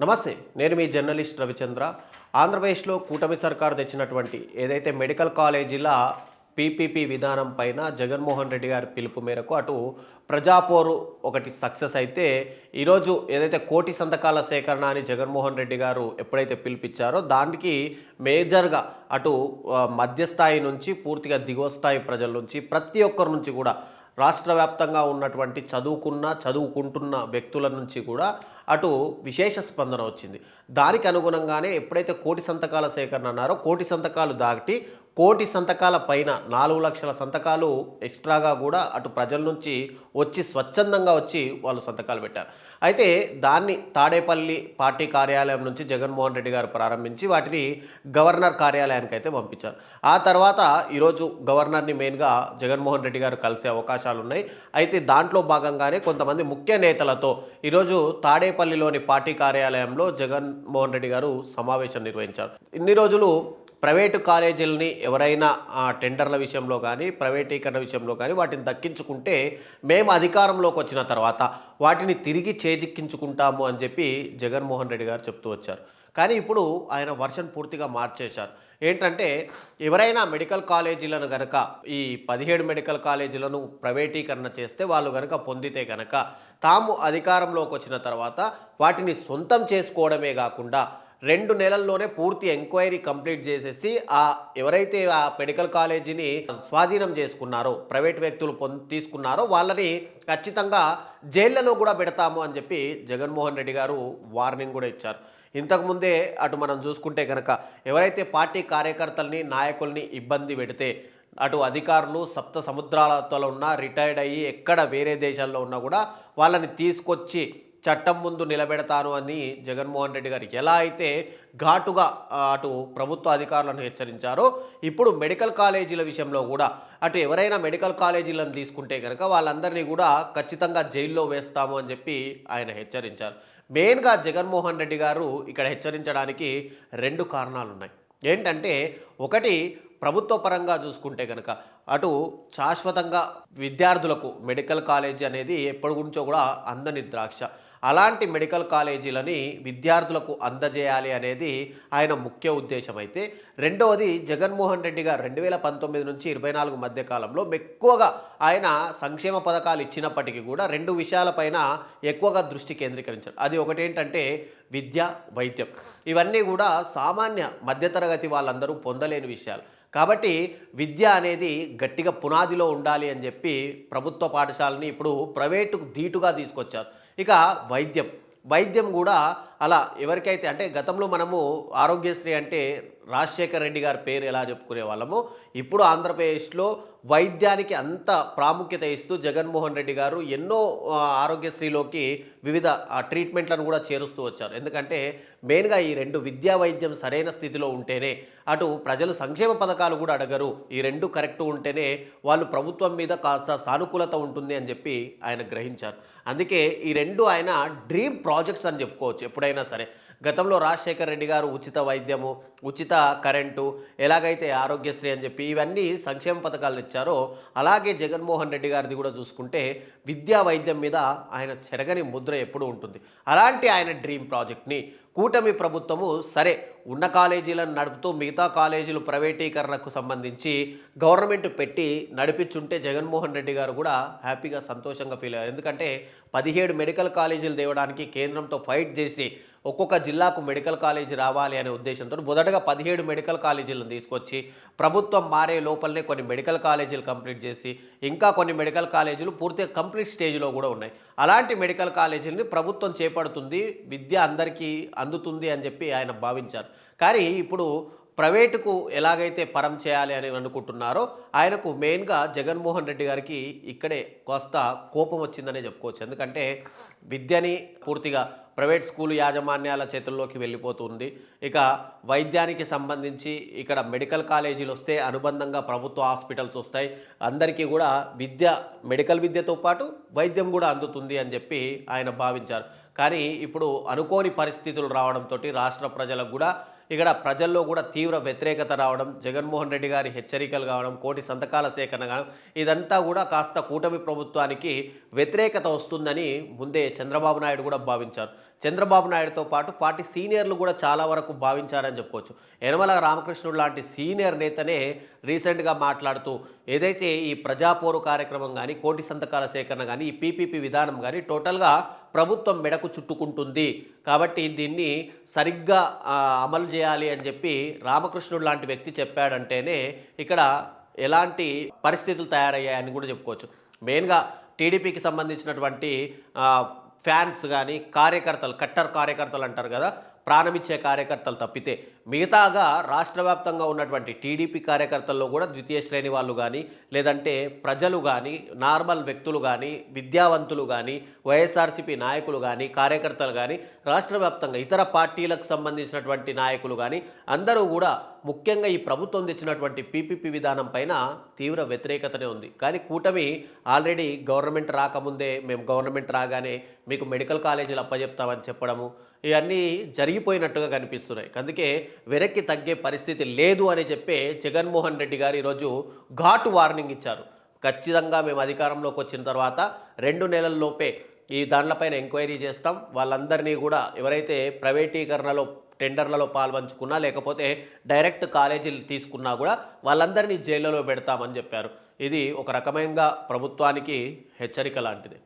నమస్తే. నేను మీ జర్నలిస్ట్ రవిచంద్ర. ఆంధ్రప్రదేశ్‌లో కూటమి సర్కారు తెచ్చినటువంటి ఏదైతే మెడికల్ కాలేజీల పీపీపీ విధానం పైన జగన్మోహన్ రెడ్డి గారి పిలుపు మేరకు అటు ప్రజాపోరు ఒకటి సక్సెస్ అయితే, ఈరోజు ఏదైతే కోటి సంతకాల సేకరణ అని జగన్మోహన్ రెడ్డి గారు ఎప్పుడైతే పిలిపిచ్చారో దానికి మేజర్‌గా అటు మధ్యస్థాయి నుంచి పూర్తిగా దిగువ స్థాయి ప్రజల నుంచి ప్రతి ఒక్కరి నుంచి కూడా రాష్ట్ర వ్యాప్తంగా ఉన్నటువంటి చదువుకుంటున్న వ్యక్తుల నుంచి కూడా అటు విశేష స్పందన వచ్చింది. దానికి అనుగుణంగానే ఎప్పుడైతే కోటి సంతకాల సేకరణ అన్నారో కోటి సంతకాలు దాటి కోటి సంతకాల పైన 4,00,000 సంతకాలు ఎక్స్ట్రాగా కూడా అటు ప్రజల నుంచి స్వచ్ఛందంగా వచ్చి వాళ్ళు సంతకాలు పెట్టారు. అయితే దాన్ని తాడేపల్లి పార్టీ కార్యాలయం నుంచి జగన్మోహన్ రెడ్డి గారు ప్రారంభించి వాటిని గవర్నర్ కార్యాలయానికి అయితే పంపించారు. ఆ తర్వాత ఈరోజు గవర్నర్ని మెయిన్గా జగన్మోహన్ రెడ్డి గారు కలిసే అవకాశాలు ఉన్నాయి. అయితే దాంట్లో భాగంగానే కొంతమంది ముఖ్య నేతలతో ఈరోజు తాడేపల్లిలోని పార్టీ కార్యాలయంలో జగన్మోహన్ రెడ్డి గారు సమావేశం నిర్వహించారు. ఇన్ని రోజులు ప్రైవేటు కాలేజీలని ఎవరైనా టెండర్ల విషయంలో కానీ ప్రైవేటీకరణ విషయంలో కానీ వాటిని దక్కించుకుంటే మేము అధికారంలోకి వచ్చిన తర్వాత వాటిని తిరిగి చేజిక్కించుకుంటాము అని చెప్పి జగన్మోహన్ రెడ్డి గారు చెప్తూ వచ్చారు. కానీ ఇప్పుడు ఆయన వర్షన్ పూర్తిగా మార్చేశారు. ఏంటంటే ఎవరైనా మెడికల్ కాలేజీలను గనక ఈ 17 మెడికల్ కాలేజీలను ప్రైవేటీకరణ చేస్తే వాళ్ళు గనక పొందితే గనక తాము అధికారంలోకి వచ్చిన తర్వాత వాటిని సొంతం చేసుకోవడమే కాకుండా 2 నెలల్లోనే పూర్తి ఎంక్వైరీ కంప్లీట్ చేసేసి ఎవరైతే ఆ మెడికల్ కాలేజీని స్వాధీనం చేసుకున్నారో ప్రైవేట్ వ్యక్తులు తీసుకున్నారో వాళ్ళని ఖచ్చితంగా జైళ్లలో కూడా పెడతాము అని చెప్పి జగన్మోహన్ రెడ్డి గారు వార్నింగ్ కూడా ఇచ్చారు. ఇంతకుముందే అటు మనం చూసుకుంటే కనుక ఎవరైతే పార్టీ కార్యకర్తల్ని నాయకుల్ని ఇబ్బంది పెడితే అటు అధికారులు సప్త సముద్రాలతో ఉన్న రిటైర్డ్ అయ్యి ఎక్కడ వేరే దేశాల్లో ఉన్నా కూడా వాళ్ళని తీసుకొచ్చి చట్టం ముందు నిలబెడతాను అని జగన్మోహన్ రెడ్డి గారు ఎలా అయితే ఘాటుగా అటు ప్రభుత్వ అధికారులను హెచ్చరించారో ఇప్పుడు మెడికల్ కాలేజీల విషయంలో కూడా అటు ఎవరైనా మెడికల్ కాలేజీలను తీసుకుంటే కనుక వాళ్ళందరినీ కూడా ఖచ్చితంగా జైల్లో వేస్తాము అని చెప్పి ఆయన హెచ్చరించారు. మెయిన్గా జగన్మోహన్ రెడ్డి గారు ఇక్కడ హెచ్చరించడానికి 2 కారణాలు ఉన్నాయి. ఏంటంటే ఒకటి, ప్రభుత్వ పరంగా చూసుకుంటే కనుక అటు శాశ్వతంగా విద్యార్థులకు మెడికల్ కాలేజీ అనేది ఎప్పటి గురించో కూడా అందని ద్రాక్ష. అలాంటి మెడికల్ కాలేజీలని విద్యార్థులకు అందజేయాలి అనేది ఆయన ముఖ్య ఉద్దేశం. అయితే రెండవది, జగన్మోహన్ రెడ్డి గారు 2019 నుంచి 24 మధ్య కాలంలో ఎక్కువగా ఆయన సంక్షేమ పథకాలు ఇచ్చినప్పటికీ కూడా 2 విషయాలపైన ఎక్కువగా దృష్టి కేంద్రీకరించారు. అది ఒకటేంటంటే విద్య, వైద్యం. ఇవన్నీ కూడా సామాన్య మధ్యతరగతి వాళ్ళందరూ పొందలేని విషయాలు. కాబట్టి విద్య అనేది గట్టిగా పునాదిలో ఉండాలి అని చెప్పి ప్రభుత్వ పాఠశాలని ఇప్పుడు ప్రైవేటుకు ధీటుగా తీసుకొచ్చారు. ఇక వైద్యం కూడా అలా ఎవరికైతే అంటే గతంలో మనము ఆరోగ్యశ్రీ అంటే రాజశేఖర్ రెడ్డి గారి పేరు ఎలా చెప్పుకునే వాళ్ళము, ఇప్పుడు ఆంధ్రప్రదేశ్లో వైద్యానికి అంత ప్రాముఖ్యత ఇస్తూ జగన్మోహన్ రెడ్డి గారు ఎన్నో ఆరోగ్యశ్రీలోకి వివిధ ట్రీట్మెంట్లను కూడా చేరుస్తూ వచ్చారు. ఎందుకంటే మెయిన్గా ఈ 2 విద్యా వైద్యం సరైన స్థితిలో ఉంటేనే అటు ప్రజలు సంక్షేమ పథకాలు కూడా అడగరు. ఈ 2 కరెక్ట్ ఉంటేనే వాళ్ళు ప్రభుత్వం మీద కాస్త సానుకూలత ఉంటుంది అని చెప్పి ఆయన గ్రహించారు. అందుకే ఈ 2 ఆయన డ్రీమ్ ప్రాజెక్ట్స్ అని చెప్పుకోవచ్చు ఎప్పుడైనా సరే. గతంలో రాజశేఖర్ రెడ్డి గారు ఉచిత వైద్యము, ఉచిత కరెంటు, ఎలాగైతే ఆరోగ్యశ్రీ అని చెప్పి ఇవన్నీ సంక్షేమ పథకాలు ఇచ్చారో అలాగే జగన్మోహన్ రెడ్డి గారిది కూడా చూసుకుంటే విద్యా వైద్యం మీద ఆయన చెరగని ముద్ర ఎప్పుడూ ఉంటుంది. అలాంటి ఆయన డ్రీమ్ ప్రాజెక్ట్ని కూటమి ప్రభుత్వము సరే ఉన్న కాలేజీలను నడుపుతూ మిగతా కాలేజీలు ప్రైవేటీకరణకు సంబంధించి గవర్నమెంట్ పెట్టి నడిపించుంటే జగన్మోహన్ రెడ్డి గారు కూడా హ్యాపీగా సంతోషంగా ఫీల్ అయ్యారు. ఎందుకంటే 17 మెడికల్ కాలేజీలు తేవడానికి కేంద్రంతో ఫైట్ చేసి ఒక్కొక్క జిల్లాకు మెడికల్ కాలేజీ రావాలి అనే ఉద్దేశంతో మొదటగా 17 మెడికల్ కాలేజీలను తీసుకొచ్చి ప్రభుత్వం మారే లోపలనే కొన్ని మెడికల్ కాలేజీలు కంప్లీట్ చేసి ఇంకా కొన్ని మెడికల్ కాలేజీలు పూర్తిగా కంప్లీట్ స్టేజ్లో కూడా ఉన్నాయి. అలాంటి మెడికల్ కాలేజీలని ప్రభుత్వం చేపడుతుంది, విద్య అందరికీ అందుతుంది అని చెప్పి ఆయన భావించారు. కానీ ఇప్పుడు ప్రైవేటుకు ఎలాగైతే పరం చేయాలి అని అనుకుంటున్నారో ఆయనకు మెయిన్గా జగన్మోహన్ రెడ్డి గారికి ఇక్కడే కాస్త కోపం వచ్చిందనే చెప్పుకోవచ్చు. ఎందుకంటే విద్యని పూర్తిగా ప్రైవేట్ స్కూల్ యాజమాన్యాల చేతుల్లోకి వెళ్ళిపోతుంది. ఇక వైద్యానికి సంబంధించి ఇక్కడ మెడికల్ కాలేజీలు వస్తే అనుబంధంగా ప్రభుత్వ హాస్పిటల్స్ వస్తాయి, అందరికీ కూడా మెడికల్ విద్యతో పాటు వైద్యం కూడా అందుతుంది అని చెప్పి ఆయన భావించారు. కానీ ఇప్పుడు అనుకోని పరిస్థితులు రావడంతో రాష్ట్ర ప్రజలకు కూడా ఇక్కడ ప్రజల్లో కూడా తీవ్ర వ్యతిరేకత రావడం, జగన్మోహన్ రెడ్డి గారి హెచ్చరికలు కావడం, కోటి సంతకాల సేకరణ కావడం, ఇదంతా కూడా కాస్త కూటమి ప్రభుత్వానికి వ్యతిరేకత వస్తుందని ముందే చంద్రబాబు నాయుడు కూడా భావించారు. చంద్రబాబు నాయుడుతో పాటు పార్టీ సీనియర్లు కూడా చాలా వరకు భావించారని చెప్పుకోవచ్చు. యనమల రామకృష్ణుడు లాంటి సీనియర్ నేతనే రీసెంట్గా మాట్లాడుతూ ఏదైతే ఈ ప్రజాపోరు కార్యక్రమం కానీ, కోటి సంతకాల సేకరణ కానీ, ఈ పీపీపీ విధానం కానీ టోటల్గా ప్రభుత్వం మెడకు చుట్టుకుంటుంది, కాబట్టి దీన్ని సరిగ్గా అమలు చేయాలి అని చెప్పి రామకృష్ణుడు లాంటి వ్యక్తి చెప్పాడంటేనే ఇక్కడ ఎలాంటి పరిస్థితులు తయారయ్యాయని కూడా చెప్పుకోవచ్చు. మెయిన్గా టీడీపీకి సంబంధించినటువంటి ఫ్యాన్స్ కానీ, కార్యకర్తలు, కట్టర్ కార్యకర్తలు అంటారు కదా, ప్రాణమిచ్చే కార్యకర్తలు తప్పితే మిగతాగా రాష్ట్ర వ్యాప్తంగా ఉన్నటువంటి టీడీపీ కార్యకర్తల్లో కూడా ద్వితీయ శ్రేణి వాళ్ళు కానీ, లేదంటే ప్రజలు కానీ, నార్మల్ వ్యక్తులు కానీ, విద్యావంతులు కానీ, వైఎస్ఆర్సీపీ నాయకులు కానీ, కార్యకర్తలు కానీ, రాష్ట్ర వ్యాప్తంగా ఇతర పార్టీలకు సంబంధించినటువంటి నాయకులు కానీ అందరూ కూడా ముఖ్యంగా ఈ ప్రభుత్వం తెచ్చినటువంటి పీపీపీ విధానం పైన తీవ్ర వ్యతిరేకతనే ఉంది. కానీ కూటమి ఆల్రెడీ గవర్నమెంట్ రాకముందే మేము గవర్నమెంట్ రాగానే మీకు మెడికల్ కాలేజీలు అప్పచెప్తామని చెప్పడము ఇవన్నీ జరిగిపోయినట్టుగా కనిపిస్తున్నాయి. అందుకే వెనక్కి తగ్గే పరిస్థితి లేదు అని చెప్పే జగన్మోహన్ రెడ్డి గారు ఈరోజు ఘాటు వార్నింగ్ ఇచ్చారు. ఖచ్చితంగా మేము అధికారంలోకి వచ్చిన తర్వాత 2 నెలల్లోపే ఈ దానిపైన ఎంక్వైరీ చేస్తాం, వాళ్ళందరినీ కూడా ఎవరైతే ప్రైవేటీకరణలో టెండర్లలో పాల్పంచుకున్నా లేకపోతే డైరెక్ట్ కాలేజీలు తీసుకున్నా కూడా వాళ్ళందరినీ జైళ్ళలో పెడతామని చెప్పారు. ఇది ఒక రకమైన ప్రభుత్వానికి హెచ్చరిక లాంటిది.